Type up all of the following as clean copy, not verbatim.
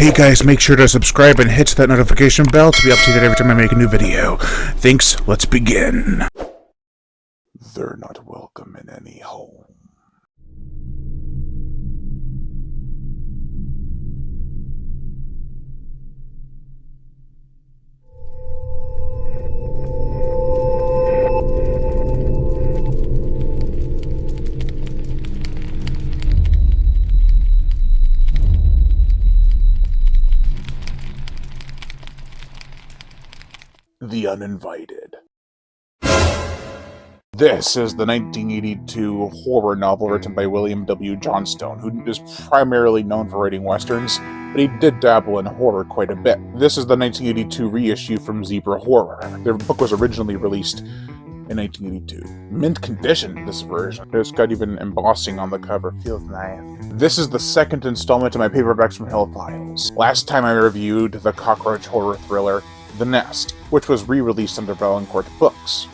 Hey guys, make sure to subscribe and hit that notification bell to be updated every time I make a new video. Thanks, let's begin. They're not welcome in any home. The Uninvited. This is the 1982 horror novel written by William W. Johnstone, who is primarily known for writing westerns, but he did dabble in horror quite a bit. This is the 1982 reissue from Zebra Horror. Their book was originally released in 1982. Mint condition, this version. It's got even embossing on the cover. Feels nice. This is the second installment of my Paperbacks from Hell files. Last time I reviewed the cockroach horror thriller The Nest, which was re-released under Valancourt Books.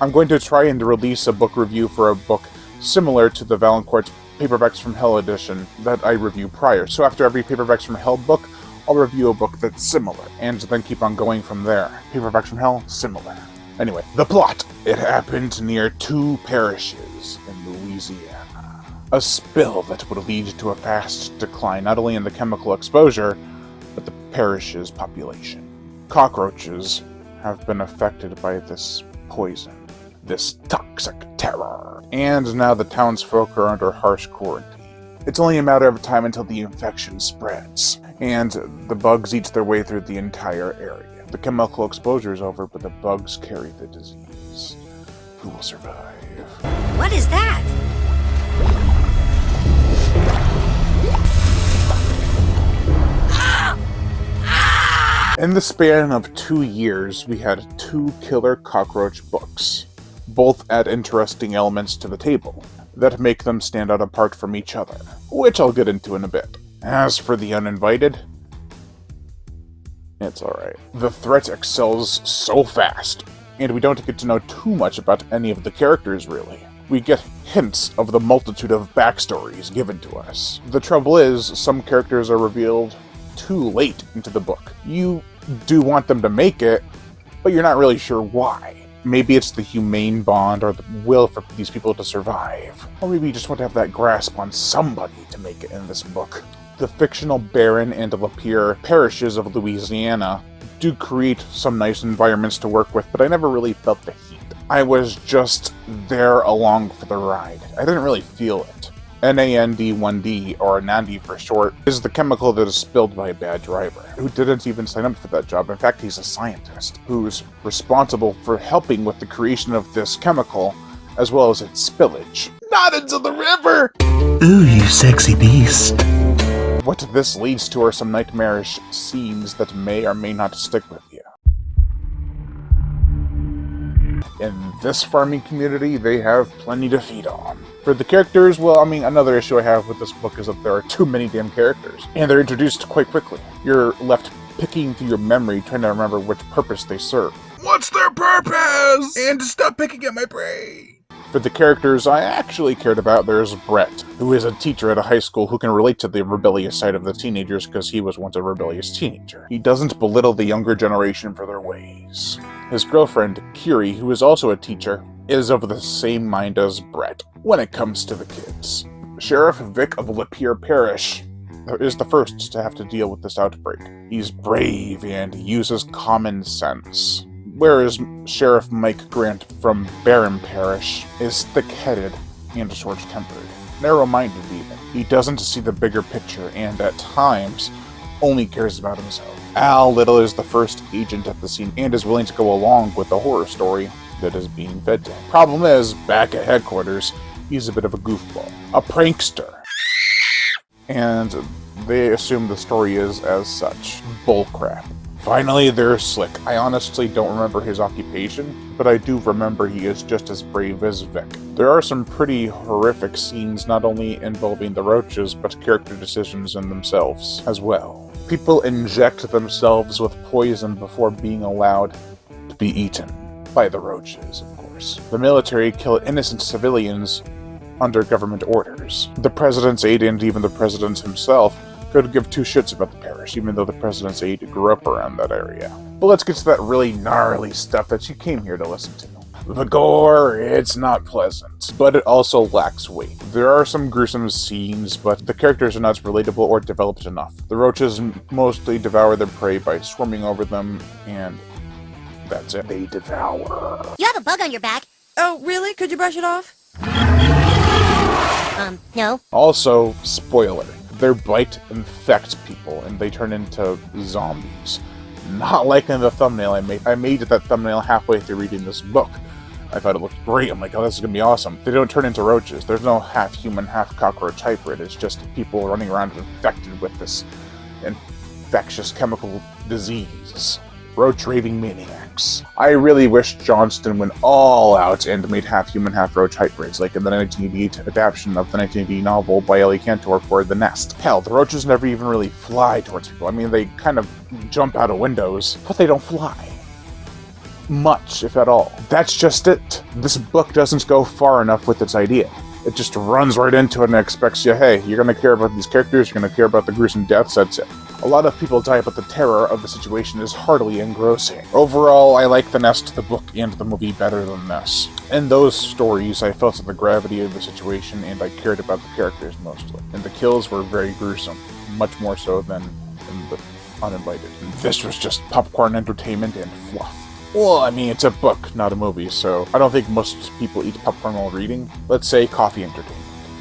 I'm going to try and release a book review for a book similar to the Valancourt Paperbacks from Hell edition that I reviewed prior. So after every Paperbacks from Hell book, I'll review a book that's similar, and then keep on going from there. Paperbacks from Hell, similar. Anyway, the plot. It happened near two parishes in Louisiana. A spill that would lead to a fast decline not only in the chemical exposure, but the parish's population. Cockroaches have been affected by this poison, this toxic terror, and now the townsfolk are under harsh quarantine. It's only a matter of time until the infection spreads, and the bugs eat their way through the entire area. The chemical exposure is over, but the bugs carry the disease. Who will survive? What is that? In the span of 2 years, we had 2 killer cockroach books. Both add interesting elements to the table that make them stand out apart from each other, which I'll get into in a bit. As for The Uninvited, it's alright. The threat excels so fast, and we don't get to know too much about any of the characters, really. We get hints of the multitude of backstories given to us. The trouble is, some characters are revealed too late into the book. You do want them to make it, but you're not really sure why. Maybe it's the humane bond or the will for these people to survive. Or maybe you just want to have that grasp on somebody to make it in this book. The fictional Barren and Lapeer parishes of Louisiana do create some nice environments to work with, but I never really felt the heat. I was just there along for the ride. I didn't really feel it. NAND1D, or Nandi for short, is the chemical that is spilled by a bad driver, who didn't even sign up for that job. In fact, he's a scientist who's responsible for helping with the creation of this chemical, as well as its spillage. Not into the river! Ooh, you sexy beast. What this leads to are some nightmarish scenes that may or may not stick with you. In this farming community, they have plenty to feed on. For the characters, well, another issue I have with this book is that there are too many damn characters, and they're introduced quite quickly. You're left picking through your memory, trying to remember which purpose they serve. What's their purpose? And stop picking at my prey. For the characters I actually cared about, there's Brett, who is a teacher at a high school who can relate to the rebellious side of the teenagers because he was once a rebellious teenager. He doesn't belittle the younger generation for their ways. His girlfriend, Kiri, who is also a teacher, is of the same mind as Brett when it comes to the kids. Sheriff Vic of Lapeer Parish is the first to have to deal with this outbreak. He's brave and uses common sense. Whereas Sheriff Mike Grant from Barren Parish is thick-headed and short-tempered. Narrow-minded, even. He doesn't see the bigger picture, and at times, only cares about himself. Al Little is the first agent at the scene, and is willing to go along with the horror story that is being fed to him. Problem is, back at headquarters, he's a bit of a goofball. A prankster. And they assume the story is as such. Bullcrap. Finally, there's Slick. I honestly don't remember his occupation, but I do remember he is just as brave as Vic. There are some pretty horrific scenes not only involving the roaches, but character decisions in themselves as well. People inject themselves with poison before being allowed to be eaten. By the roaches, of course. The military kill innocent civilians under government orders. The president's aide and even the president himself could give two shits about the parish, even though the president's aide grew up around that area. But let's get to that really gnarly stuff that you came here to listen to. The gore, it's not pleasant, but it also lacks weight. There are some gruesome scenes, but the characters are not relatable or developed enough. The roaches mostly devour their prey by swarming over them, and that's it. They devour. You have a bug on your back. Oh, really? Could you brush it off? No. Also, spoiler, their bite infects people and they turn into zombies. Not like in the thumbnail I made. I made that thumbnail halfway through reading this book. I thought it looked great. I'm like, oh, this is gonna be awesome. They don't turn into roaches. There's no half human, half cockroach hybrid. It's just people running around infected with this infectious chemical disease. Roach raving maniacs. I really wish Johnston went all out and made half human, half roach hybrids, like in the 1988 adaptation of the 1980 novel by Ellie Cantor for The Nest. Hell, the roaches never even really fly towards people. I mean, they kind of jump out of windows, but they don't fly. Much, if at all. That's just it. This book doesn't go far enough with its idea. It just runs right into it and expects you, hey, you're gonna care about these characters, you're gonna care about the gruesome deaths, that's it. A lot of people die, but the terror of the situation is heartily engrossing. Overall, I like The Nest, the book, and the movie better than this. In those stories, I felt the gravity of the situation, and I cared about the characters mostly. And the kills were very gruesome, much more so than in the Uninvited. And this was just popcorn entertainment and fluff. Well, I mean, it's a book, not a movie, so I don't think most people eat popcorn while reading. Let's say coffee entertainment.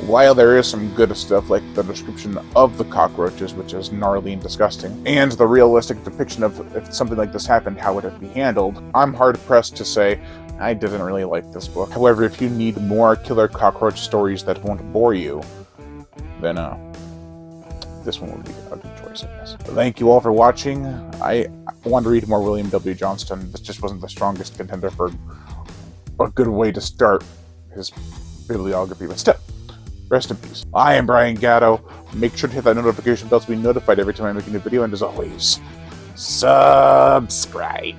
While there is some good stuff like the description of the cockroaches, which is gnarly and disgusting, and the realistic depiction of if something like this happened, how would it be handled, I'm hard-pressed to say I didn't really like this book. However, if you need more killer cockroach stories that won't bore you, then this one would be a good choice, I guess. Thank you all for watching. I want to read more William W. Johnston. This just wasn't the strongest contender for a good way to start his bibliography, but still. Rest in peace. I am Brian Gatto. Make sure to hit that notification bell to be notified every time I make a new video, and as always, subscribe.